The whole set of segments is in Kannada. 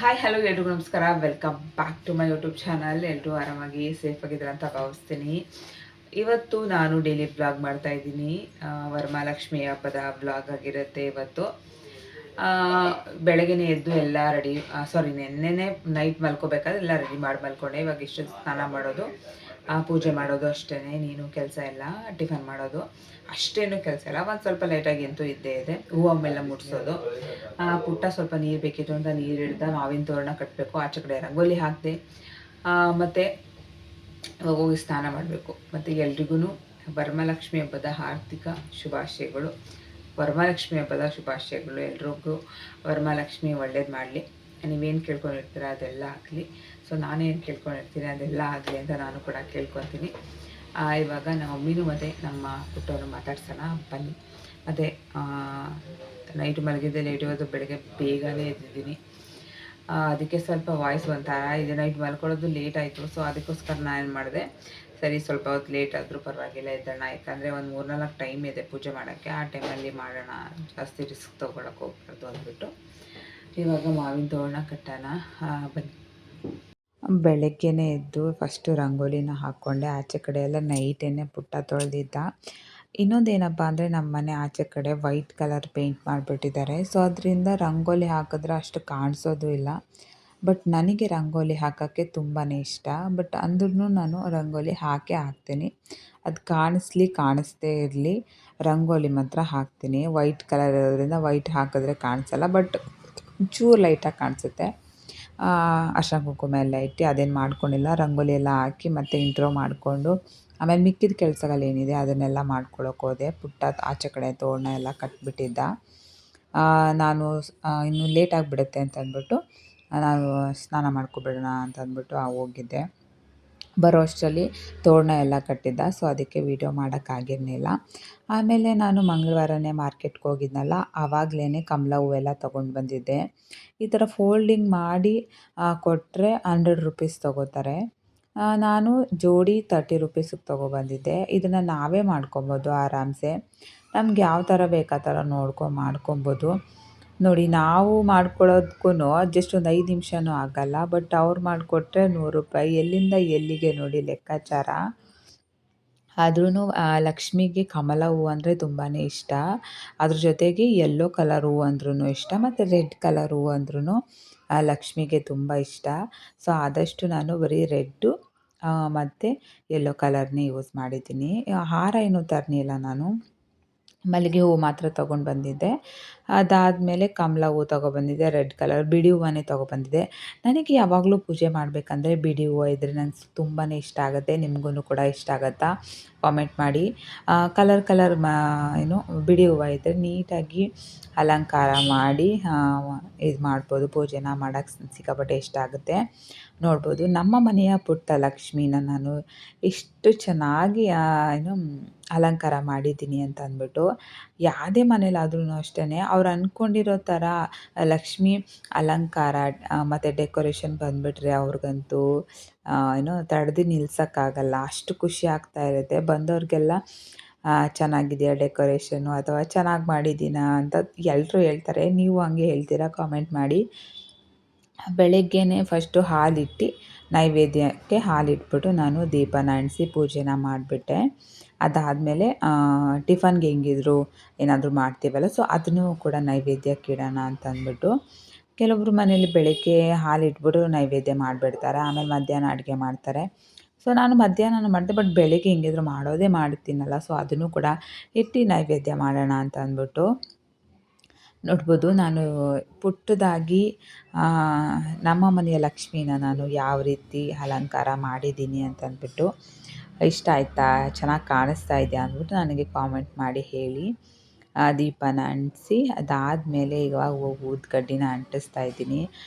ಹಾಯ್ ಹಲೋ ಎಲ್ರಿಗೂ ನಮಸ್ಕಾರ. Welcome back to my YouTube channel. ಎಲ್ಲರೂ ಆರಾಮಾಗಿ ಸೇಫಾಗಿದ್ದೀರ ಅಂತ ಭಾವಿಸ್ತೀನಿ. ಇವತ್ತು ನಾನು ಡೈಲಿ ಬ್ಲಾಗ್ ಮಾಡ್ತಾ ಇದ್ದೀನಿ. ವರಮಹಾಲಕ್ಷ್ಮಿ ಹಬ್ಬದ ಬ್ಲಾಗ್ ಆಗಿರುತ್ತೆ ಇವತ್ತು. ಬೆಳಗ್ಗೆನೇ ಎದ್ದು ಎಲ್ಲ ರೆಡಿ, ನೆನ್ನೆನೇ ನೈಟ್ ಮಲ್ಕೋಬೇಕಾದ್ರೆ ಎಲ್ಲ ರೆಡಿ ಮಾಡಿ ಮಲ್ಕೊಂಡೆ. ಇವಾಗ ಇಷ್ಟು ಸ್ನಾನ ಮಾಡೋದು, ಪೂಜೆ ಮಾಡೋದು ಅಷ್ಟೇ. ನೀನು ಕೆಲಸ ಇಲ್ಲ, ಟಿಫನ್ ಮಾಡೋದು ಅಷ್ಟೇನು ಕೆಲಸ ಇಲ್ಲ. ಒಂದು ಸ್ವಲ್ಪ ಲೇಟಾಗಿ ಅಂತೂ ಇದ್ದೇ ಇದೆ. ಹೂವಮ್ಮೆಲ್ಲ ಮುಟ್ಸೋದು. ಪುಟ್ಟ ಸ್ವಲ್ಪ ನೀರು ಬೇಕಿತ್ತು ಅಂತ ನೀರು ಹಿಡ್ದ. ಮಾವಿನ ತೋರಣ ಕಟ್ಟಬೇಕು, ಆಚೆ ಕಡೆ ರಂಗೋಲಿ ಹಾಕಿದೆ. ಮತ್ತು ಹೋಗಿ ಸ್ನಾನ ಮಾಡಬೇಕು. ಮತ್ತು ಎಲ್ರಿಗೂ ವರಮಹಾಲಕ್ಷ್ಮಿ ಹಬ್ಬದ ಆರ್ಥಿಕ ಶುಭಾಶಯಗಳು. ವರಮಹಾಲಕ್ಷ್ಮಿ ಹಬ್ಬದ ಶುಭಾಶಯಗಳು ಎಲ್ರಿಗೂ. ವರಮಹಾಲಕ್ಷ್ಮಿ ಒಳ್ಳೇದು ಮಾಡಲಿ. ನೀವೇನು ಕೇಳ್ಕೊಂಡಿರ್ತೀರ ಅದೆಲ್ಲ ಆಗಲಿ. ಸೊ ನಾನೇನು ಕೇಳ್ಕೊಂಡಿರ್ತೀನಿ ಅದೆಲ್ಲ ಆಗಲಿ ಅಂತ ನಾನು ಕೂಡ ಕೇಳ್ಕೊತೀನಿ. ಇವಾಗ ನಮ್ಮ ಮಮ್ಮಿನೂ ಮತ್ತು ನಮ್ಮ ಪುಟ್ಟವ್ರನ್ನ ಮಾತಾಡ್ಸೋಣ ಬನ್ನಿ. ಮತ್ತು ನೈಟು ಮಲಗಿದ್ದೆ ಲೇಟ್, ಇವತ್ತು ಬೆಳಗ್ಗೆ ಬೇಗನೆ ಎದ್ದಿದ್ದೀನಿ. ಅದಕ್ಕೆ ಸ್ವಲ್ಪ ವಾಯ್ಸ್ ಒಂಥರ ಇದೆ. ನೈಟ್ ಮಲ್ಕೊಳ್ಳೋದು ಲೇಟ್ ಆಯಿತು. ಸೊ ಅದಕ್ಕೋಸ್ಕರ ನಾನು ಏನು ಮಾಡಿದೆ, ಸರಿ ಸ್ವಲ್ಪ ಹೊತ್ತು ಲೇಟ್ ಆದರೂ ಪರವಾಗಿಲ್ಲ ಎದ್ದೋಣ. ಯಾಕಂದರೆ ಒಂದು 3-4 ಟೈಮ್ ಇದೆ ಪೂಜೆ ಮಾಡೋಕ್ಕೆ. ಆ ಟೈಮಲ್ಲಿ ಮಾಡೋಣ, ಜಾಸ್ತಿ ರಿಸ್ಕ್ ತೊಗೊಳಕ್ಕೆ ಹೋಗ್ಬಾರ್ದು ಅಂದ್ಬಿಟ್ಟು ಇವಾಗ ಮಾವಿನ ತೋರಣ ಕಟ್ಟೋಣ. ಬನ್ನಿ. ಬೆಳಗ್ಗೆನೇ ಎದ್ದು ಫಸ್ಟು ರಂಗೋಲಿನ ಹಾಕ್ಕೊಂಡೆ. ಆಚೆ ಕಡೆ ಎಲ್ಲ ನೈಟೇನೆ ಪುಟ್ಟ ತೊಳೆದಿದ್ದ. ಇನ್ನೊಂದೇನಪ್ಪ ಅಂದರೆ ನಮ್ಮ ಮನೆ ಆಚೆ ಕಡೆ ವೈಟ್ ಕಲರ್ ಪೇಂಟ್ ಮಾಡಿಬಿಟ್ಟಿದ್ದಾರೆ. ಸೊ ಅದರಿಂದ ರಂಗೋಲಿ ಹಾಕಿದ್ರೆ ಅಷ್ಟು ಕಾಣಿಸೋದು ಇಲ್ಲ. ಬಟ್ ನನಗೆ ರಂಗೋಲಿ ಹಾಕೋಕ್ಕೆ ತುಂಬಾ ಇಷ್ಟ. ಬಟ್ ಅಂದ್ರೂ ನಾನು ರಂಗೋಲಿ ಹಾಕೇ ಹಾಕ್ತೀನಿ. ಅದು ಕಾಣಿಸ್ದೇ ಇರಲಿ, ರಂಗೋಲಿ ಮಾತ್ರ ಹಾಕ್ತೀನಿ. ವೈಟ್ ಕಲರ್ ಇರೋದ್ರಿಂದ ವೈಟ್ ಹಾಕಿದ್ರೆ ಕಾಣಿಸಲ್ಲ, ಬಟ್ ಚೂರು ಲೈಟಾಗಿ ಕಾಣಿಸುತ್ತೆ. ಅರ್ಶಿನ ಕುಂಕುಮ ಎಲ್ಲ ಇಟ್ಟು ಅದೇನು ಮಾಡ್ಕೊಂಡಿಲ್ಲ. ರಂಗೋಲಿ ಎಲ್ಲ ಹಾಕಿ ಮತ್ತು ಇಂಟ್ರೋ ಮಾಡಿಕೊಂಡು ಆಮೇಲೆ ಮಿಕ್ಕಿದ ಕೆಲಸಗಳೇನಿದೆ ಅದನ್ನೆಲ್ಲ ಮಾಡ್ಕೊಳಕ್ಕೆ ಹೋದೆ. ಪುಟ್ಟ ಆಚೆ ಕಡೆ ತೋರಣ ಎಲ್ಲ ಕಟ್ಟಿಬಿಟ್ಟಿದ್ದ. ನಾನು ಇನ್ನು ಲೇಟ್ ಆಗಿಬಿಡುತ್ತೆ ಅಂತ ಅಂದ್ಬಿಟ್ಟು ನಾನು ಸ್ನಾನ ಮಾಡ್ಕೊಬಿಡೋಣ ಅಂತ ಅಂದ್ಬಿಟ್ಟು ಹೋಗಿದ್ದೆ. ಬರೋ ಅಷ್ಟರಲ್ಲಿ ತೋರಣ ಎಲ್ಲ ಕಟ್ಟಿದ್ದ. ಸೊ ಅದಕ್ಕೆ ವೀಡಿಯೋ ಮಾಡೋಕ್ಕಾಗಿರಲಿಲ್ಲ. ಆಮೇಲೆ ನಾನು ಮಂಗಳವಾರನೇ ಮಾರ್ಕೆಟ್ಗೆ ಹೋಗಿದ್ನಲ್ಲ, ಆವಾಗಲೇ ಕಮಲ ಹೂವೆಲ್ಲ ತೊಗೊಂಡು ಬಂದಿದ್ದೆ. ಈ ಥರ ಫೋಲ್ಡಿಂಗ್ ಮಾಡಿ ಕೊಟ್ಟರೆ 100 ರುಪೀಸ್ ತೊಗೋತಾರೆ. ನಾನು ಜೋಡಿ 30 ರುಪೀಸಿಗೆ ತೊಗೊಬಂದಿದ್ದೆ. ಇದನ್ನು ನಾವೇ ಮಾಡ್ಕೊಬೋದು ಆರಾಮ್ಸೆ. ನಮ್ಗೆ ಯಾವ ಥರ ಬೇಕು ಆ ಥರ ಮಾಡ್ಕೊಬೋದು. ನೋಡಿ, ನಾವು ಮಾಡ್ಕೊಳ್ಳೋದಕ್ಕೂ ಜಸ್ಟ್ ಒಂದು 5 ನಿಮಿಷನೂ ಆಗೋಲ್ಲ. ಬಟ್ ಅವ್ರು ಮಾಡಿಕೊಟ್ರೆ 100 ರೂಪಾಯಿ. ಎಲ್ಲಿಂದ ಎಲ್ಲಿಗೆ ನೋಡಿ ಲೆಕ್ಕಾಚಾರ. ಆದ್ರೂ ಲಕ್ಷ್ಮಿಗೆ ಕಮಲ ಹೂವು ಅಂದರೆ ತುಂಬಾ ಇಷ್ಟ. ಅದ್ರ ಜೊತೆಗೆ ಯೆಲ್ಲೋ ಕಲರ್ ಹೂವು ಅಂದ್ರೂ ಇಷ್ಟ, ಮತ್ತು ರೆಡ್ ಕಲರ್ ಹೂವು ಅಂದ್ರೂ ಲಕ್ಷ್ಮಿಗೆ ತುಂಬ ಇಷ್ಟ. ಸೊ ಆದಷ್ಟು ನಾನು ಬರೀ ರೆಡ್ಡು ಮತ್ತು ಯೆಲ್ಲೋ ಕಲರ್ನೇ ಯೂಸ್ ಮಾಡಿದ್ದೀನಿ. ಹಾರ ಏನೂ ತರಲಿಲ್ಲ ನಾನು. ಮಲ್ಲಿಗೆ ಹೂವು ಮಾತ್ರ ತೊಗೊಂಡು ಬಂದಿದ್ದೆ. ಅದಾದಮೇಲೆ ಕಮಲ ಹೂವು ತೊಗೊಬಂದಿದ್ದೆ, ರೆಡ್ ಕಲರ್ ಬಿಡಿ ಹೂವನ್ನೇ ತೊಗೊಬಂದಿದ್ದೆ. ನನಗೆ ಯಾವಾಗಲೂ ಪೂಜೆ ಮಾಡಬೇಕಂದ್ರೆ ಬಿಡಿ ಹೂವು ಇದ್ದರೆ ನಂಗೆ ತುಂಬಾ ಇಷ್ಟ ಆಗುತ್ತೆ. ನಿಮಗೂ ಕೂಡ ಇಷ್ಟ ಆಗುತ್ತಾ ಕಾಮೆಂಟ್ ಮಾಡಿ. ಕಲರ್ ಬಿಡಿ ಹೂವು ಇದ್ದರೆ ನೀಟಾಗಿ ಅಲಂಕಾರ ಮಾಡಿ ಇದು ಮಾಡ್ಬೋದು. ಪೂಜೆನ ಮಾಡೋಕ್ಕೆ ಸಿಕ್ಕಾಪಟ್ಟೆ ಇಷ್ಟ ಆಗುತ್ತೆ. ನೋಡ್ಬೋದು ನಮ್ಮ ಮನೆಯ ಪುಟ್ಟ ಲಕ್ಷ್ಮೀನ ನಾನು ಎಷ್ಟು ಚೆನ್ನಾಗಿ ಅಲಂಕಾರ ಮಾಡಿದ್ದೀನಿ ಅಂತ ಅಂದ್ಬಿಟ್ಟು. ಯಾವುದೇ ಮನೇಲಾದ್ರೂ ಅಷ್ಟೇ, ಅವ್ರು ಅಂದ್ಕೊಂಡಿರೋ ಥರ ಲಕ್ಷ್ಮಿ ಅಲಂಕಾರ ಮತ್ತು ಡೆಕೋರೇಷನ್ ಬಂದುಬಿಟ್ರೆ ಅವ್ರಿಗಂತೂ ತಡೆದು ನಿಲ್ಸೋಕ್ಕಾಗಲ್ಲ. ಅಷ್ಟು ಖುಷಿ ಆಗ್ತಾ ಇರುತ್ತೆ. ಬಂದವ್ರಿಗೆಲ್ಲ ಚೆನ್ನಾಗಿದೆಯಾ ಡೆಕೋರೇಷನ್ನು ಅಥವಾ ಚೆನ್ನಾಗಿ ಮಾಡಿದ್ದೀನಾ ಅಂತ ಎಲ್ಲರೂ ಹೇಳ್ತಾರೆ. ನೀವು ಹಂಗೆ ಹೇಳ್ತೀರಾ? ಕಾಮೆಂಟ್ ಮಾಡಿ. ಬೆಳಗ್ಗೆನೇ ಫಸ್ಟು ಹಾಲಿಟ್ಟು ನೈವೇದ್ಯಕ್ಕೆ ಹಾಲಿಟ್ಬಿಟ್ಟು ನಾನು ದೀಪನ ಅಂಟಿಸಿ ಪೂಜೆನ ಮಾಡಿಬಿಟ್ಟೆ. ಅದಾದಮೇಲೆ ಟಿಫನ್ಗೆ ಹೆಂಗಿದ್ರು ಏನಾದರೂ ಮಾಡ್ತೀವಲ್ಲ, ಸೊ ಅದನ್ನು ಕೂಡ ನೈವೇದ್ಯಕ್ಕೆ ಇಡೋಣ ಅಂತ ಅಂದ್ಬಿಟ್ಟು. ಕೆಲವೊಬ್ರು ಮನೇಲಿ ಬೆಳಗ್ಗೆ ಹಾಲಿಟ್ಬಿಟ್ಟು ನೈವೇದ್ಯ ಮಾಡಿಬಿಡ್ತಾರೆ, ಆಮೇಲೆ ಮಧ್ಯಾಹ್ನ ಅಡುಗೆ ಮಾಡ್ತಾರೆ. ಸೊ ನಾನು ಮಧ್ಯಾಹ್ನ ಮಾಡಿದೆ, ಬಟ್ ಬೆಳಗ್ಗೆ ಹೆಂಗಿದ್ರು ಮಾಡ್ತೀನಲ್ಲ, ಸೊ ಅದನ್ನು ಕೂಡ ಇಟ್ಟು ನೈವೇದ್ಯ ಮಾಡೋಣ ಅಂತ ಅಂದ್ಬಿಟ್ಟು. ನೋಡ್ಬೋದು, ನಾನು ಪುಟ್ಟದಾಗಿ ನಮ್ಮ ಮನೆಯ ಲಕ್ಷ್ಮೀನ ನಾನು ಯಾವ ರೀತಿ ಅಲಂಕಾರ ಮಾಡಿದ್ದೀನಿ ಅಂತ ಅಂದ್ಬಿಟ್ಟು. ಇಷ್ಟ ಆಯಿತಾ, ಚೆನ್ನಾಗಿ ಕಾಣಿಸ್ತಾ ಇದೆಯಾ ಅಂದ್ಬಿಟ್ಟು ನನಗೆ ಕಾಮೆಂಟ್ ಮಾಡಿ ಹೇಳಿ. ದೀಪನ ಅಂಟಿಸಿ ಅದಾದಮೇಲೆ ಇವಾಗ ಹೋಗಿ ಊದ್ಕಡ್ಡಿನ ಅಂಟಿಸ್ತಾ ಇದ್ದೀನಿ.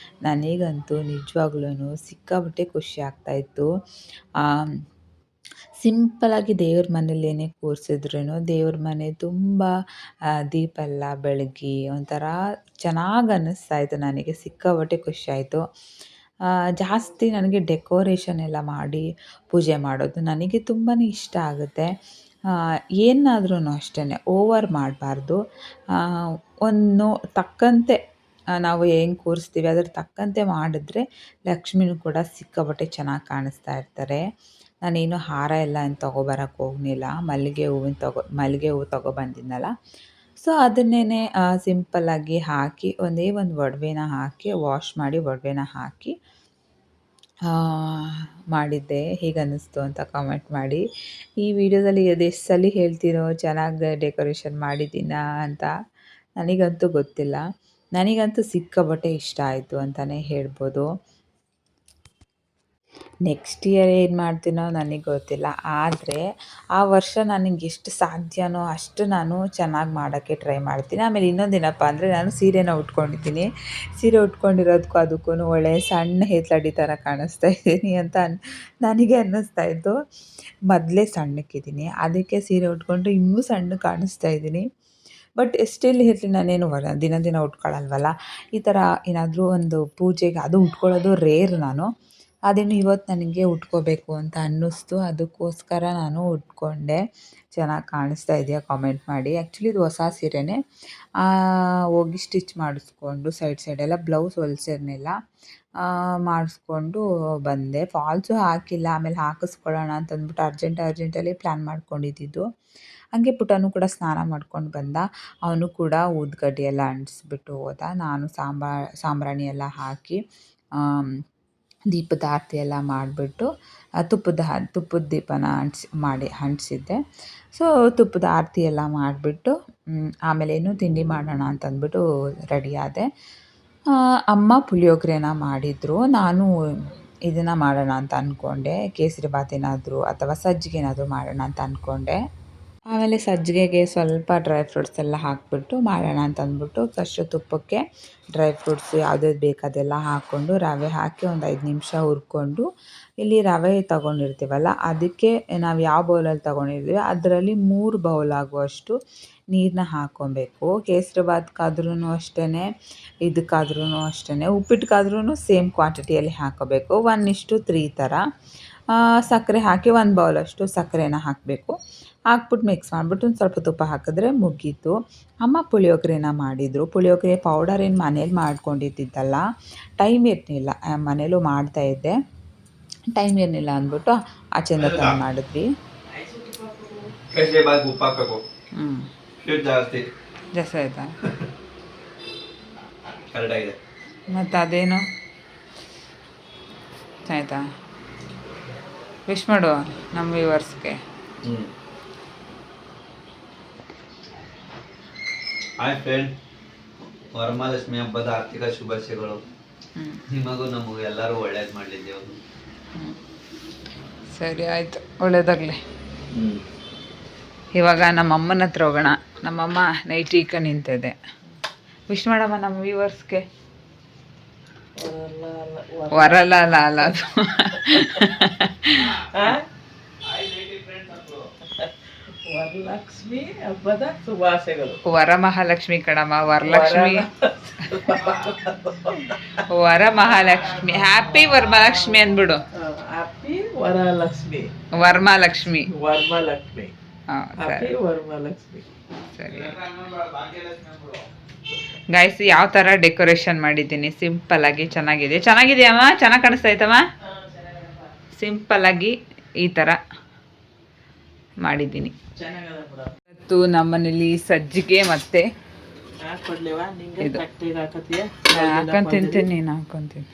ನನಗಂತೂ ನಿಜವಾಗ್ಲೂ ಸಿಕ್ಕಾಪಟ್ಟೆ ಖುಷಿ ಆಗ್ತಾಯಿತ್ತು. ಸಿಂಪಲಾಗಿ ದೇವ್ರ ಮನೇಲೇನೆ ಕೂರಿಸಿದ್ರೂ ದೇವ್ರ ಮನೆ ತುಂಬ ದೀಪ ಎಲ್ಲ ಬೆಳಗಿ ಒಂಥರ ಚೆನ್ನಾಗಿ ಅನ್ನಿಸ್ತಾಯಿತ್ತು. ನನಗೆ ಸಿಕ್ಕಾಪಟ್ಟೆ ಖುಷಿಯಾಯಿತು. ಜಾಸ್ತಿ ನನಗೆ ಡೆಕೋರೇಷನ್ ಎಲ್ಲ ಮಾಡಿ ಪೂಜೆ ಮಾಡೋದು ನನಗೆ ತುಂಬಾ ಇಷ್ಟ ಆಗುತ್ತೆ. ಏನಾದ್ರೂ ಅಷ್ಟೇ ಓವರ್ ಮಾಡಬಾರ್ದು. ಒಂದು ತಕ್ಕಂತೆ ನಾವು ಹೆಂಗೆ ಕೂರಿಸ್ತೀವಿ ಅದ್ರ ತಕ್ಕಂತೆ ಮಾಡಿದ್ರೆ ಲಕ್ಷ್ಮಿನೂ ಕೂಡ ಸಿಕ್ಕಾಪಟ್ಟೆ ಚೆನ್ನಾಗಿ ಕಾಣಿಸ್ತಾ ಇರ್ತಾರೆ. ನಾನೇನು ಹಾರ ಎಲ್ಲ ಏನು ತೊಗೊಬರಕ್ಕೆ ಹೋಗಲಿಲ್ಲ, ಮಲ್ಲಿಗೆ ಹೂವು ತೊಗೊಬಂದಿದ್ನಲ್ಲ, ಸೊ ಅದನ್ನೇ ಸಿಂಪಲ್ಲಾಗಿ ಹಾಕಿ ಒಂದೇ ಒಂದು ಒಡವೆನ ಹಾಕಿ ವಾಶ್ ಮಾಡಿ ಒಡವೆನ ಹಾಕಿ ಮಾಡಿದ್ದೆ. ಹೇಗೆ ಅನ್ನಿಸ್ತು ಅಂತ ಕಾಮೆಂಟ್ ಮಾಡಿ. ಈ ವಿಡಿಯೋದಲ್ಲಿ ಅದೆಷ್ಟು ಸಲ ಹೇಳ್ತೀನೋ ಚೆನ್ನಾಗಿ ಡೆಕೋರೇಷನ್ ಮಾಡಿದ್ದೀನಾ ಅಂತ ನನಗಂತೂ ಗೊತ್ತಿಲ್ಲ. ನನಗಂತೂ ಸಿಕ್ಕಾಪಟ್ಟೆ ಇಷ್ಟ ಆಯಿತು ಅಂತಲೇ ಹೇಳ್ಬೋದು. ನೆಕ್ಸ್ಟ್ ಇಯರ್ ಏನು ಮಾಡ್ತೀನೋ ನನಗೆ ಗೊತ್ತಿಲ್ಲ. ಆದರೆ ಆ ವರ್ಷ ನನಗೆ ಎಷ್ಟು ಸಾಧ್ಯನೋ ಅಷ್ಟು ನಾನು ಚೆನ್ನಾಗಿ ಮಾಡೋಕ್ಕೆ ಟ್ರೈ ಮಾಡ್ತೀನಿ. ಆಮೇಲೆ ಇನ್ನೊಂದೇನಪ್ಪ ಅಂದರೆ ನಾನು ಸೀರೆನ ಉಟ್ಕೊಂಡಿದ್ದೀನಿ. ಸೀರೆ ಉಟ್ಕೊಂಡಿರೋದಕ್ಕೂ ಅದಕ್ಕೂ ಒಳ್ಳೆ ಸಣ್ಣ ಹೇತಲಡಿ ಥರ ಕಾಣಿಸ್ತಾ ಇದ್ದೀನಿ ಅಂತ ನನಗೆ ಅನ್ನಿಸ್ತಾ ಇತ್ತು. ಮೊದಲೇ ಸಣ್ಣಕ್ಕಿದ್ದೀನಿ, ಅದಕ್ಕೆ ಸೀರೆ ಉಟ್ಕೊಂಡ್ರೆ ಇನ್ನೂ ಸಣ್ಣ ಕಾಣಿಸ್ತಾ ಇದ್ದೀನಿ. ಬಟ್ ಸ್ಟಿಲ್ ಇರಲಿ, ನಾನೇನು ದಿನ ಉಟ್ಕೊಳ್ಳಲ್ವಲ್ಲ. ಈ ಥರ ಏನಾದರೂ ಒಂದು ಪೂಜೆಗೆ ಅದು ಉಟ್ಕೊಳ್ಳೋದು ರೇರ್ ನಾನು. ಅದೇನು ಇವತ್ತು ನನಗೆ ಉಟ್ಕೋಬೇಕು ಅಂತ ಅನ್ನಿಸ್ತು, ಅದಕ್ಕೋಸ್ಕರ ನಾನು ಉಟ್ಕೊಂಡೆ. ಚೆನ್ನಾಗಿ ಕಾಣಿಸ್ತಾ ಇದೆಯಾ ಕಾಮೆಂಟ್ ಮಾಡಿ. ಆ್ಯಕ್ಚುಲಿ ಇದು ಹೊಸ ಸೀರೆನೇ. ಹೋಗಿ ಸ್ಟಿಚ್ ಮಾಡಿಸ್ಕೊಂಡು ಸೈಡೆಲ್ಲ ಬ್ಲೌಸ್ ಹೊಲ್ಸಿರ್ಲಿಲ್ಲ, ಮಾಡಿಸ್ಕೊಂಡು ಬಂದೆ. ಫಾಲ್ಸು ಹಾಕಿಲ್ಲ, ಆಮೇಲೆ ಹಾಕಿಸ್ಕೊಳ್ಳೋಣ ಅಂತಂದ್ಬಿಟ್ಟು ಅರ್ಜೆಂಟಲ್ಲಿ ಪ್ಲ್ಯಾನ್ ಮಾಡ್ಕೊಂಡಿದ್ದು. ಹಂಗೆ ಪುಟ್ಟನೂ ಕೂಡ ಸ್ನಾನ ಮಾಡ್ಕೊಂಡು ಬಂದ. ಅವನು ಕೂಡ ಊದುಕಡ್ಡಿ ಎಲ್ಲ ಅಂಟಿಸ್ಬಿಟ್ಟು ಹೋದ. ನಾನು ಸಾಂಬ್ರಾಣಿ ಎಲ್ಲ ಹಾಕಿ ದೀಪದ ಆರತಿ ಎಲ್ಲ ಮಾಡಿಬಿಟ್ಟು ತುಪ್ಪದ ದೀಪನ ಅಂಟಿಸಿದ್ದೆ. ಸೊ ತುಪ್ಪದ ಆರತಿ ಎಲ್ಲ ಮಾಡಿಬಿಟ್ಟು ಆಮೇಲೇನು ತಿಂಡಿ ಮಾಡೋಣ ಅಂತಂದ್ಬಿಟ್ಟು ರೆಡಿ ಆದೆ. ಅಮ್ಮ ಪುಳಿಯೋಗರೆನ ಮಾಡಿದರು. ನಾನು ಇದನ್ನು ಮಾಡೋಣ ಅಂತ ಅಂದ್ಕೊಂಡೆ, ಕೇಸರಿ ಬಾತ್ ಏನಾದರೂ ಅಥವಾ ಸಜ್ಜಿಗೆ ಏನಾದರೂ ಮಾಡೋಣ ಅಂತ ಅಂದ್ಕೊಂಡೆ. ಆಮೇಲೆ ಸಜ್ಜಿಗೆಗೆ ಸ್ವಲ್ಪ ಡ್ರೈ ಫ್ರೂಟ್ಸ್ ಎಲ್ಲ ಹಾಕಿಬಿಟ್ಟು ಮಾಡೋಣ ಅಂತ ಅಂದ್ಬಿಟ್ಟು ಫಸ್ಟು ತುಪ್ಪಕ್ಕೆ ಡ್ರೈ ಫ್ರೂಟ್ಸ್ ಯಾವ್ದು ಬೇಕು ಅದೆಲ್ಲ ಹಾಕ್ಕೊಂಡು ರವೆ ಹಾಕಿ ಒಂದು 5 ನಿಮಿಷ ಹುರ್ಕೊಂಡು, ಇಲ್ಲಿ ರವೆ ತೊಗೊಂಡಿರ್ತೀವಲ್ಲ ಅದಕ್ಕೆ ನಾವು ಯಾವ ಬೌಲಲ್ಲಿ ತೊಗೊಂಡಿರ್ತೀವಿ ಅದರಲ್ಲಿ 3 ಬೌಲ್ ಆಗುವಷ್ಟು ನೀರನ್ನ ಹಾಕ್ಕೊಬೇಕು. ಕೇಸರಿ ಬಾತ್ಗಾದ್ರೂ ಅಷ್ಟೇ, ಇದಕ್ಕಾದ್ರೂ ಅಷ್ಟೇ, ಉಪ್ಪಿಟ್ಟಿಗಾದ್ರೂ ಸೇಮ್ ಕ್ವಾಂಟಿಟಿಯಲ್ಲಿ ಹಾಕ್ಕೋಬೇಕು. 1:3 ಥರ ಸಕ್ಕರೆ ಹಾಕಿ 1 ಬೌಲಷ್ಟು ಸಕ್ಕರೆನ ಹಾಕಬೇಕು. ಹಾಕ್ಬಿಟ್ಟು ಮಿಕ್ಸ್ ಮಾಡಿಬಿಟ್ಟು ಒಂದು ಸ್ವಲ್ಪ ತುಪ್ಪ ಹಾಕಿದ್ರೆ ಮುಗೀತು. ಅಮ್ಮ ಪುಳಿಯೋಗರೆನ ಮಾಡಿದರು. ಪುಳಿಯೋಗರೆ ಪೌಡರ್ ಏನು ಮನೇಲಿ ಮಾಡ್ಕೊಂಡಿದ್ದಿದ್ದಲ್ಲ, ಟೈಮ್ ಇರಲಿಲ್ಲ. ಮನೇಲೂ ಮಾಡ್ತಾಯಿದ್ದೆ, ಟೈಮ್ ಇರಲಿಲ್ಲ ಅಂದ್ಬಿಟ್ಟು ಆಚೆಯಿಂದ ತಂದು ಮಾಡಿದ್ವಿ. ಜಾಸ್ತಿ ಆಯಿತಾ? ಮತ್ತು ಅದೇನು ಆಯಿತಾ? ವಿಶ್ ಮಾಡು ನಮ್ಮ ವ್ಯೂವರ್ಸ್ಗೆ. ಹಾಯ್ ಫ್ರೆಂಡ್, ವರಮಹಾಲಕ್ಷ್ಮಿ ಹಬ್ಬದ ಆರ್ಥಿಕ ಶುಭಾಶಯಗಳು. ನಿಮಗೂ ನಮಗೂ ಎಲ್ಲರೂ ಒಳ್ಳೇದು ಮಾಡಲಿ ದೇವರು. ಸರಿ ಆಯಿತು, ಒಳ್ಳೇದಾಗಲಿ. ಇವಾಗ ನಮ್ಮ ಅಮ್ಮನ ಹತ್ರ ಹೋಗೋಣ. ನಮ್ಮಮ್ಮ ನೈಟ್ ಈಗ ನಿಂತಿದೆ. ವಿಶ್ ಮಾಡಮ್ಮ ನಮ್ಮ ವ್ಯೂವರ್ಸ್ಗೆ. ವರಲ್ಲ ಅಲ್ಲ ಅದು ವರಲಕ್ಷ್ಮಿ ಹಬ್ಬದ ಶುಭಾಶಯಗಳು. ವರಮಹಾಲಕ್ಷ್ಮಿ ಕಣಮ್ಮ, ವರಲಕ್ಷ್ಮಿ ವರಮಹಾಲಕ್ಷ್ಮಿ. ಹ್ಯಾಪಿ ವರಮಹಾಲಕ್ಷ್ಮಿ ಅಂದ್ಬಿಡು. ಹ್ಯಾಪಿ ವರಲಕ್ಷ್ಮಿ. ವರಮಹಾಲಕ್ಷ್ಮಿ. ವರಮಹಾಲಕ್ಷ್ಮಿ. ಹ್ಯಾಪಿ ಸರಿ ವರಮಹಾಲಕ್ಷ್ಮಿ. ಸರಿ ಗೈಸ್, ಯಾವ ಥರ ಡೆಕೋರೇಷನ್ ಮಾಡಿದ್ದೀನಿ ಸಿಂಪಲ್ಲಾಗಿ. ಚೆನ್ನಾಗಿದೆಯಮ್ಮ? ಚೆನ್ನಾಗಿ ಕಾಣಿಸ್ತಾ ಐತಮ್ಮ? ಸಿಂಪಲ್ಲಾಗಿ ಈ ಥರ ಮಾಡಿದ್ದೀನಿ. ಇವತ್ತು ನಮ್ಮನೇಲಿ ಸಜ್ಜಿಗೆ ಮತ್ತು ಹಾಕೊಂತೀನಿ, ನೀನು ಹಾಕ್ಕೊಂತೀನಿ.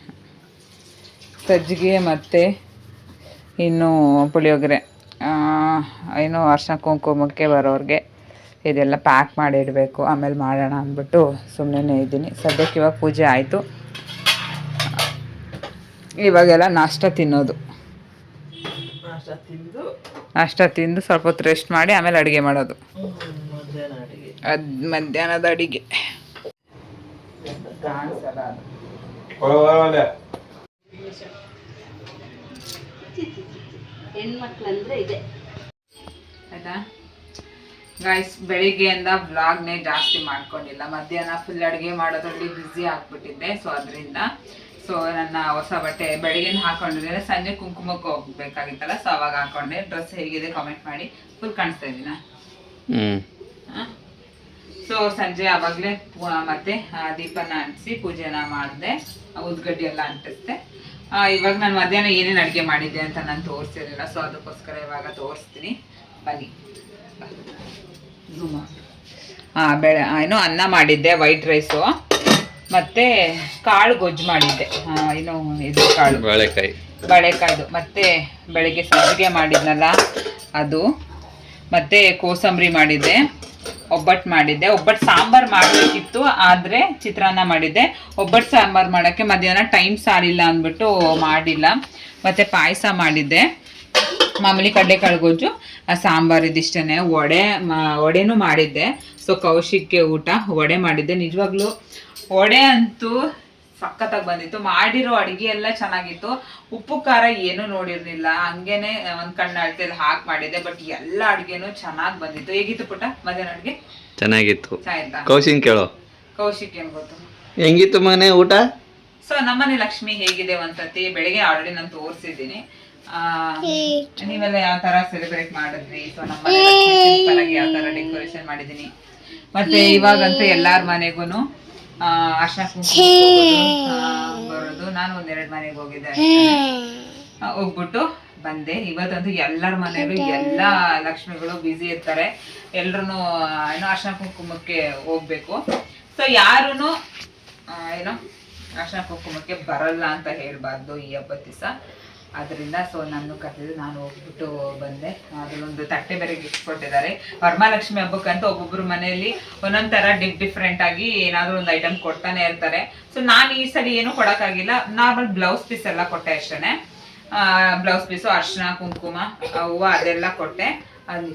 ಸಜ್ಜಿಗೆ ಮತ್ತು ಇನ್ನು ಪುಳಿಯೋಗರೆ, ಏನು ಅರ್ಶಿನ ಕುಂಕುಮಕ್ಕೆ ಬರೋರಿಗೆ ಇದೆಲ್ಲ ಪ್ಯಾಕ್ ಮಾಡಿ ಇಡಬೇಕು, ಆಮೇಲೆ ಮಾಡೋಣ ಅಂದ್ಬಿಟ್ಟು ಸುಮ್ಮನೆ ಇದ್ದೀನಿ. ಸದ್ಯಕ್ಕೆ ಇವಾಗ ಪೂಜೆ ಆಯಿತು, ಇವಾಗೆಲ್ಲ ನಾಷ್ಟ ತಿನ್ನೋದು. ನಾಷ್ಟ ತಿಂದು ಸ್ವಲ್ಪ ಹೊತ್ತು ರೆಸ್ಟ್ ಮಾಡಿ ಆಮೇಲೆ ಅಡುಗೆ ಮಾಡೋದು. ಮಧ್ಯಾಹ್ನದ ಅಡುಗೆ ಆಯಿತಾ ಗಾಯ್ಸ್? ಬೆಳಿಗ್ಗೆಯಿಂದ ವ್ಲಾಗ್ನೇ ಜಾಸ್ತಿ ಮಾಡ್ಕೊಂಡಿಲ್ಲ. ಮಧ್ಯಾಹ್ನ ಫುಲ್ ಅಡುಗೆ ಮಾಡೋದ್ರಲ್ಲಿ ಬ್ಯುಸಿ ಆಗಿಬಿಟ್ಟಿದ್ದೆ. ಸೊ ಅದರಿಂದ ನನ್ನ ಹೊಸ ಬಟ್ಟೆ ಬೆಳಗ್ಗೆನ ಹಾಕೊಂಡಿದ್ದೇನೆ. ಸಂಜೆ ಕುಂಕುಮಕ್ಕೆ ಹೋಗ್ಬೇಕಾಗಿತ್ತಲ್ಲ, ಸೊ ಅವಾಗ ಹಾಕೊಂಡೆ. ಡ್ರೆಸ್ ಹೇಗಿದೆ ಕಾಮೆಂಟ್ ಮಾಡಿ. ಫುಲ್ ಕಾಣಿಸ್ತಾ ಇದ್ದೀನ? ಸೊ ಸಂಜೆ ಆವಾಗಲೇ ಮತ್ತೆ ದೀಪನ ಅಂಟಿಸಿ ಪೂಜೆನ ಮಾಡಿದೆ, ಉದ್ಗಡ್ಡಿ ಎಲ್ಲ ಅಂಟಿಸ್ದೆ. ಇವಾಗ ನಾನು ಮಧ್ಯಾಹ್ನ ಏನೇನು ಅಡುಗೆ ಮಾಡಿದ್ದೆ ಅಂತ ನಾನು ತೋರಿಸಿರಲಿಲ್ಲ, ಸೊ ಅದಕ್ಕೋಸ್ಕರ ಇವಾಗ ತೋರಿಸ್ತೀನಿ ಬನ್ನಿ. ಬೇಳೆ ಏನು ಅನ್ನ ಮಾಡಿದ್ದೆ, ವೈಟ್ ರೈಸು, ಮತ್ತು ಕಾಳು ಗೊಜ್ಜು ಮಾಡಿದ್ದೆ, ಏನು ಇದು ಕಾಳು ಬಾಳೆಕಾಯ್ದು, ಮತ್ತು ಬೆಳಗ್ಗೆ ಸಜ್ಜಿಗೆ ಮಾಡಿದ್ನಲ್ಲ ಅದು, ಮತ್ತು ಕೋಸಂಬರಿ ಮಾಡಿದ್ದೆ, ಒಬ್ಬಟ್ಟು ಮಾಡಿದ್ದೆ. ಒಬ್ಬಟ್ಟು ಸಾಂಬಾರು ಮಾಡಬೇಕಿತ್ತು, ಆದರೆ ಚಿತ್ರಾನ್ನ ಮಾಡಿದ್ದೆ. ಒಬ್ಬಟ್ಟು ಸಾಂಬಾರು ಮಾಡೋಕ್ಕೆ ಮಧ್ಯಾಹ್ನ ಟೈಮ್ ಸಾರಿಲ್ಲ ಅಂದ್ಬಿಟ್ಟು ಮಾಡಿಲ್ಲ. ಮತ್ತು ಪಾಯಸ ಮಾಡಿದ್ದೆ, ಮಾಮೂಲಿ ಕಡಲೆಕಾಳು ಗೊಜ್ಜು, ಸಾಂಬಾರು ಇದಿಷ್ಟೇ. ವಡೆನೂ ಮಾಡಿದ್ದೆ. ಸೊ ಕೌಶಿಕ್ಗೆ ಊಟ ವಡೆ ಮಾಡಿದ್ದೆ. ನಿಜವಾಗ್ಲೂ ವಡೆ ಅಂತೂ ಸಖತ್ತಾಗಿ ಬಂದಿತ್ತು. ಮಾಡಿರೋ ಅಡುಗೆ ಎಲ್ಲ ಚೆನ್ನಾಗಿತ್ತು. ಉಪ್ಪು ಖಾರ ಏನೂ ನೋಡಿರ್ಲಿಲ್ಲ, ಹಂಗೇನೆ ಒಂದು ಕಣ್ಣು ಅಳತೆಯಲ್ಲಿ ಹಾಕಿ ಮಾಡಿದ್ದೆ. ಬಟ್ ಎಲ್ಲ ಅಡುಗೆನೂ ಚೆನ್ನಾಗಿ ಬಂದಿತ್ತು. ಹೇಗಿತ್ತು ಪುಟ್ಟ ಮಧ್ಯಾಹ್ನ ಅಡುಗೆ? ಚೆನ್ನಾಗಿತ್ತು. ಚೆನ್ನಾಗಿತ್ತಾ? ಕೌಶಿಕ್ ಕೇಳೋ. ಕೌಶಿಕ್ ಏನ್ ಗೊತ್ತು ಹೆಂಗಿತ್ತು ಮನೆ ಊಟ? ಸೊ ನಮ್ಮನೆ ಲಕ್ಷ್ಮಿ ಹೇಗಿದೆ ಒಂದ್ಸತಿ ಬೆಳಿಗ್ಗೆ ಆಲ್ರೆಡಿ ನಾನು ತೋರಿಸಿದ್ದೀನಿ. ನೀವೆಲ್ಲ ಯಾವ ತರ ಸೆಲೆಬ್ರೇಟ್ ಮಾಡಿದ್ರಿ? ಸೊ ನಮ್ಮನೆ ಸಿಂಪಲ್ ಆಗಿ ಯಾವ ತರ ಡೆಕೋರೇಷನ್ ಮಾಡಿದೀನಿ. ಮತ್ತೆ ಇವಾಗಂತೂ ಎಲ್ಲಾರ ಮನೆಗೂ ಅರ್ಶನ ಕುಂಕುಮ ಬರೋದು. ನಾನು ಒಂದೆರಡು ಮನೆಗೆ ಹೋಗಿದ್ದೆ, ಹೋಗ್ಬಿಟ್ಟು ಬಂದೆ. ಇವತ್ತಂತೂ ಎಲ್ಲರ ಮನೆಯಲ್ಲೂ ಎಲ್ಲ ಲಕ್ಷ್ಮಿಗಳು ಬ್ಯುಸಿ ಇರ್ತಾರೆ, ಎಲ್ರು ಏನೋ ಅರ್ಶನ ಕುಂಕುಮಕ್ಕೆ ಹೋಗ್ಬೇಕು. ಸೊ ಯಾರೂ ಏನೋ ಅರ್ಶನ ಕುಂಕುಮಕ್ಕೆ ಬರಲ್ಲ ಅಂತ ಹೇಳ್ಬಾರ್ದು ಈ ಹಬ್ಬದ ದಿವಸ. ಅದರಿಂದ ಸೊ ನಾನು ಕರೆದಿದ್ದು, ನಾನು ಹೋಗ್ಬಿಟ್ಟು ಬಂದೆ. ಅದರಲ್ಲೊಂದು ತಟ್ಟೆ ಬೇರೆ ಗಿಫ್ಟ್ ಕೊಟ್ಟಿದ್ದಾರೆ. ವರಮಹಾಲಕ್ಷ್ಮಿ ಹಬ್ಬಕ್ಕಂತೂ ಒಬ್ಬೊಬ್ಬರು ಮನೆಯಲ್ಲಿ ಒಂದೊಂದು ಥರ ಡಿಫ್ರೆಂಟ್ ಆಗಿ ಏನಾದರೂ ಒಂದು ಐಟಮ್ ಕೊಡ್ತಾನೆ ಇರ್ತಾರೆ. ಸೊ ನಾನು ಈ ಸರಿ ಏನೂ ಕೊಡೋಕ್ಕಾಗಿಲ್ಲ, ನಾರ್ಮಲ್ ಬ್ಲೌಸ್ ಪೀಸ್ ಎಲ್ಲ ಕೊಟ್ಟೆ ಅಷ್ಟೇ. ಬ್ಲೌಸ್ ಪೀಸು, ಅರ್ಶನ ಕುಂಕುಮ, ಹೂವು ಅದೆಲ್ಲ ಕೊಟ್ಟೆ. ಅಲ್ಲಿ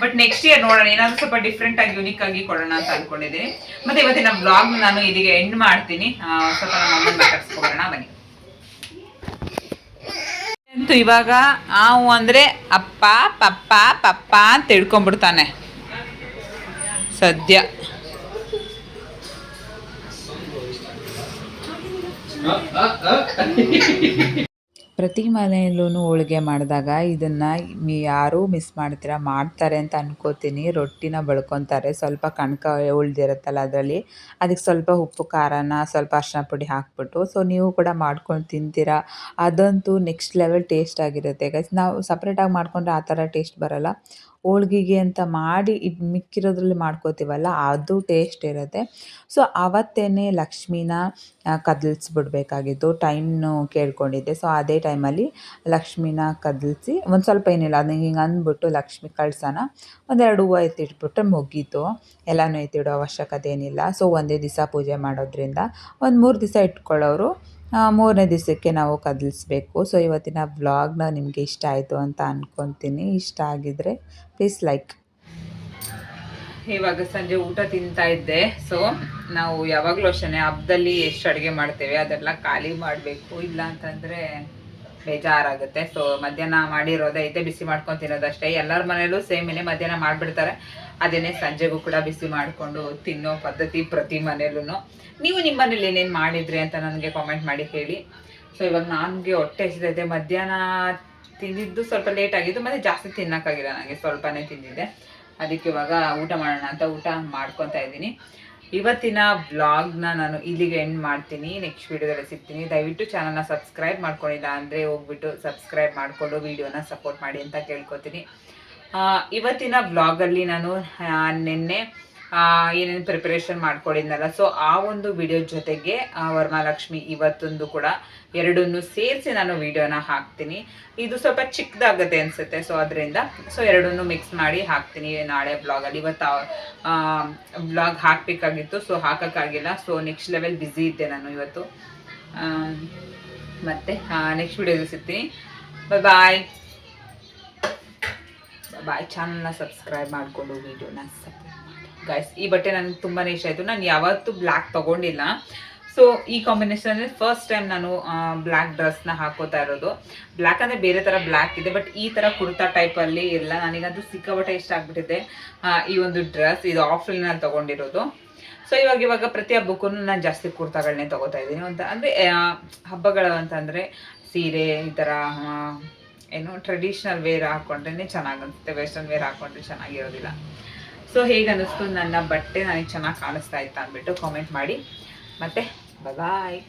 ಬಟ್ ನೆಕ್ಸ್ಟ್ ಇಯರ್ ನೋಡೋಣ, ಏನಾದ್ರು ಸ್ವಲ್ಪ ಡಿಫ್ರೆಂಟ್ ಆಗಿ ಯೂನಿಕ್ ಆಗಿ ಕೊಡೋಣ ಅಂತ ಅನ್ಕೊಂಡಿದ್ದೀನಿ. ಮತ್ತೆ ಇವತ್ತಿನ ಬ್ಲಾಗ್ ನಾನು ಇಲ್ಲಿಗೆ ಎಂಡ್ ಮಾಡ್ತೀನಿ. ಸ್ವಲ್ಪ ನಮ್ಮ ಅಮ್ಮನ ಮಾತಾಡ್ಸ್ಕೊಬೋಣ ಬನ್ನಿ. ಅಂತೂ ಇವಾಗ ಆವು ಅಂದ್ರೆ ಅಪ್ಪ ಪಪ್ಪ ಪಪ್ಪ ಅಂತ ತಿಳ್ಕೊಂಡ್ಬಿಡ್ತಾನೆ ಸದ್ಯ. ಪ್ರತಿ ಮನೆಯಲ್ಲೂ ಹೋಳಿಗೆ ಮಾಡಿದಾಗ ಇದನ್ನು ಯಾರೂ ಮಿಸ್ ಮಾಡ್ತೀರಾ, ಮಾಡ್ತಾರೆ ಅಂತ ಅನ್ಕೋತೀನಿ. ರೊಟ್ಟಿನ ಬಳ್ಕೊತಾರೆ, ಸ್ವಲ್ಪ ಕಣಕ ಉಳ್ದಿರುತ್ತಲ್ಲ ಅದರಲ್ಲಿ, ಅದಕ್ಕೆ ಸ್ವಲ್ಪ ಉಪ್ಪು ಖಾರನ ಸ್ವಲ್ಪ ಅರಿಶಿನ ಪುಡಿ ಹಾಕ್ಬಿಟ್ಟು ಸೊ ನೀವು ಕೂಡ ಮಾಡ್ಕೊಂಡು ತಿಂತೀರಾ. ಅದಂತೂ ನೆಕ್ಸ್ಟ್ ಲೆವೆಲ್ ಟೇಸ್ಟ್ ಆಗಿರುತ್ತೆ ಗೈಸ್. ನಾವು ಸಪ್ರೇಟಾಗಿ ಮಾಡ್ಕೊಂಡ್ರೆ ಆ ಥರ ಟೇಸ್ಟ್ ಬರೋಲ್ಲ. ಹೋಳ್ಗೆಗೆ ಅಂತ ಮಾಡಿ ಇದು ಮಿಕ್ಕಿರೋದ್ರಲ್ಲಿ ಮಾಡ್ಕೋತೀವಲ್ಲ, ಅದು ಟೇಸ್ಟ್ ಇರುತ್ತೆ. ಸೊ ಆವತ್ತೇ ಲಕ್ಷ್ಮಿನ ಕದಲಿಸ್ಬಿಡ್ಬೇಕಾಗಿತ್ತು, ಟೈಮ್ನು ಕೇಳ್ಕೊಂಡಿದ್ದೆ. ಸೊ ಅದೇ ಟೈಮಲ್ಲಿ ಲಕ್ಷ್ಮಿನ ಕದಲಿಸಿ ಒಂದು ಸ್ವಲ್ಪ ಏನಿಲ್ಲ, ಅದನ್ನ ಹಿಂಗೆ ಅಂದ್ಬಿಟ್ಟು ಲಕ್ಷ್ಮಿ ಕಳ್ಸೋಣ, ಒಂದೆರಡು ಹೂವು ಎತ್ತಿಟ್ಬಿಟ್ರೆ ಮುಗೀತು. ಎಲ್ಲನೂ ಎತ್ತಿಡೋ ಅವಶ್ಯಕತೆ ಏನಿಲ್ಲ. ಸೊ ಒಂದೇ ದಿವಸ ಪೂಜೆ ಮಾಡೋದ್ರಿಂದ ಒಂದು 3 ದಿವಸ ಇಟ್ಕೊಳ್ಳೋರು 3ನೇ ದಿವಸಕ್ಕೆ ನಾವು ಕದಲಿಸ್ಬೇಕು. ಸೊ ಇವತ್ತಿನ ವ್ಲಾಗ್ನ ನಿಮಗೆ ಇಷ್ಟ ಆಯಿತು ಅಂತ ಅಂದ್ಕೊತೀನಿ. ಇಷ್ಟ ಆಗಿದ್ರೆ ಪ್ಲೀಸ್ ಲೈಕ್. ಇವಾಗ ಸಂಜೆ ಊಟ ತಿಂತಾ ಇದ್ದೆ. ಸೊ ನಾವು ಯಾವಾಗಲೂ ಅಷ್ಟೇ ಹಬ್ಬದಲ್ಲಿ ಎಷ್ಟು ಅಡುಗೆ ಮಾಡ್ತೇವೆ ಅದೆಲ್ಲ ಖಾಲಿ ಮಾಡಬೇಕು, ಇಲ್ಲ ಅಂತಂದರೆ ಬೇಜಾರಾಗುತ್ತೆ. ಸೊ ಮಧ್ಯಾಹ್ನ ಮಾಡಿರೋದೈತೆ ಬಿಸಿ ಮಾಡ್ಕೊಂಡು ತಿನ್ನೋದಷ್ಟೇ. ಎಲ್ಲರ ಮನೆಯಲ್ಲೂ ಸೇಮೇನೆ ಮಧ್ಯಾಹ್ನ ಮಾಡಿಬಿಡ್ತಾರೆ, ಅದೇನೇ ಸಂಜೆಗೂ ಕೂಡ ಬಿಸಿ ಮಾಡಿಕೊಂಡು ತಿನ್ನೋ ಪದ್ಧತಿ ಪ್ರತಿ ಮನೆಯಲ್ಲೂ. ನೀವು ನಿಮ್ಮ ಮನೇಲಿ ಏನೇನು ಮಾಡಿದ್ರಿ ಅಂತ ನನಗೆ ಕಾಮೆಂಟ್ ಮಾಡಿ ಹೇಳಿ. ಸೊ ಇವಾಗ ನನಗೆ ಹೊಟ್ಟೆ ಹಸಿದೈತೆ. ಮಧ್ಯಾಹ್ನ ತಿಂದಿದ್ದು ಸ್ವಲ್ಪ ಲೇಟ್ ಆಗಿದ್ದು, ಮತ್ತು ಜಾಸ್ತಿ ತಿನ್ನೋಕ್ಕಾಗಿಲ್ಲ, ನನಗೆ ಸ್ವಲ್ಪನೇ ತಿಂದಿದ್ದೆ. ಅದಕ್ಕೆ ಇವಾಗ ಊಟ ಮಾಡೋಣ ಅಂತ ಊಟ ಮಾಡ್ಕೊತಾ ಇದ್ದೀನಿ. ಇವತ್ತಿನ ವ್ಲಾಗ್ನ ನಾನು ಇಲ್ಲಿಗೆ ಎಂಡ್ ಮಾಡ್ತೀನಿ. ನೆಕ್ಸ್ಟ್ ವೀಡಿಯೋದಲ್ಲಿ ಸಿಗ್ತೀನಿ. ದಯವಿಟ್ಟು ಚಾನಲ್ನ ಸಬ್ಸ್ಕ್ರೈಬ್ ಮಾಡ್ಕೊಂಡಿಲ್ಲ ಅಂದರೆ ಹೋಗ್ಬಿಟ್ಟು ಸಬ್ಸ್ಕ್ರೈಬ್ ಮಾಡಿಕೊಂಡು ವೀಡಿಯೋನ ಸಪೋರ್ಟ್ ಮಾಡಿ ಅಂತ ಕೇಳ್ಕೊತೀನಿ. ಇವತ್ತಿನ ವ್ಲಾಗಲ್ಲಿ ನಾನು ನಿನ್ನೆ ಏನೇನು ಪ್ರಿಪರೇಷನ್ ಮಾಡ್ಕೊಂಡಿದ್ನಲ್ಲ, ಸೊ ಆ ಒಂದು ವಿಡಿಯೋ ಜೊತೆಗೆ ವರಮಹಾಲಕ್ಷ್ಮಿ ಇವತ್ತೊಂದು ಕೂಡ ಎರಡನ್ನೂ ಸೇರಿಸಿ ನಾನು ವಿಡಿಯೋನ ಹಾಕ್ತೀನಿ. ಇದು ಸ್ವಲ್ಪ ಚಿಕ್ಕದಾಗುತ್ತೆ ಅನಿಸುತ್ತೆ, ಸೊ ಅದರಿಂದ ಸೊ ಎರಡನ್ನೂ ಮಿಕ್ಸ್ ಮಾಡಿ ಹಾಕ್ತೀನಿ ನಾಳೆ ಬ್ಲಾಗಲ್ಲಿ. ಇವತ್ತು ಬ್ಲಾಗ್ ಹಾಕಬೇಕಾಗಿತ್ತು, ಸೊ ಹಾಕೋಕ್ಕಾಗಿಲ್ಲ. ಸೊ ನೆಕ್ಸ್ಟ್ ಲೆವೆಲ್ ಬ್ಯುಸಿ ಇದ್ದೆ ನಾನು ಇವತ್ತು. ಮತ್ತು ನೆಕ್ಸ್ಟ್ ವಿಡಿಯೋದಲ್ಲಿ ಸಿಗ್ತೀನಿ. ಬಾಯ್ ಬಾಯ್. ಚಾನಲ್ನ ಸಬ್ಸ್ಕ್ರೈಬ್ ಮಾಡಿಕೊಂಡು ವೀಡಿಯೋನ ಸಪೋರ್ಟ್ ಮಾಡಿ ಗೈಸ್. ಈ ಬಟ್ಟೆ ನನಗೆ ತುಂಬಾ ಇಷ್ಟ ಆಯಿತು. ನಾನು ಯಾವತ್ತೂ ಬ್ಲ್ಯಾಕ್ ತೊಗೊಂಡಿಲ್ಲ. ಸೊ ಈ ಕಾಂಬಿನೇಷನಲ್ಲಿ ಫಸ್ಟ್ ಟೈಮ್ ನಾನು ಬ್ಲ್ಯಾಕ್ ಡ್ರೆಸ್ನ ಹಾಕೋತಾ ಇರೋದು. ಬ್ಲ್ಯಾಕ್ ಅಂದರೆ ಬೇರೆ ಥರ ಬ್ಲ್ಯಾಕ್ ಇದೆ, ಬಟ್ ಈ ಥರ ಕುರ್ತಾ ಟೈಪಲ್ಲಿ ಇಲ್ಲ. ನನಗಂತೂ ಸಿಕ್ಕಾಪಟ್ಟೆ ಇಷ್ಟ ಆಗಿಬಿಟ್ಟಿದೆ ಈ ಒಂದು ಡ್ರೆಸ್. ಇದು ಆಫ್ಲೈನಲ್ಲಿ ತೊಗೊಂಡಿರೋದು. ಸೊ ಇವಾಗ ಪ್ರತಿ ಹಬ್ಬಕ್ಕೂ ನಾನು ಜಾಸ್ತಿ ಕುರ್ತಾಗಳನ್ನೇ ತೊಗೋತಾ ಇದ್ದೀನಿ. ಅಂದರೆ ಹಬ್ಬಗಳು ಅಂತಂದರೆ ಸೀರೆ ಈ ಥರ ಏನು ಟ್ರೆಡಿಷ್ನಲ್ ವೇರ್ ಹಾಕ್ಕೊಂಡ್ರೆ ಚೆನ್ನಾಗಿ ಅನಿಸುತ್ತೆ, ವೆಸ್ಟರ್ನ್ ವೇರ್ ಹಾಕ್ಕೊಂಡ್ರೆ ಚೆನ್ನಾಗಿರೋದಿಲ್ಲ. ಸೊ ಹೇಗೆ ಅನ್ನಿಸ್ತು ನನ್ನ ಬಟ್ಟೆ ನನಗೆ ಚೆನ್ನಾಗಿ ಕಾಣಿಸ್ತಾ ಇತ್ತು ಅಂದ್ಬಿಟ್ಟು ಕಾಮೆಂಟ್ ಮಾಡಿ. ಮತ್ತು ಬಾಯ್.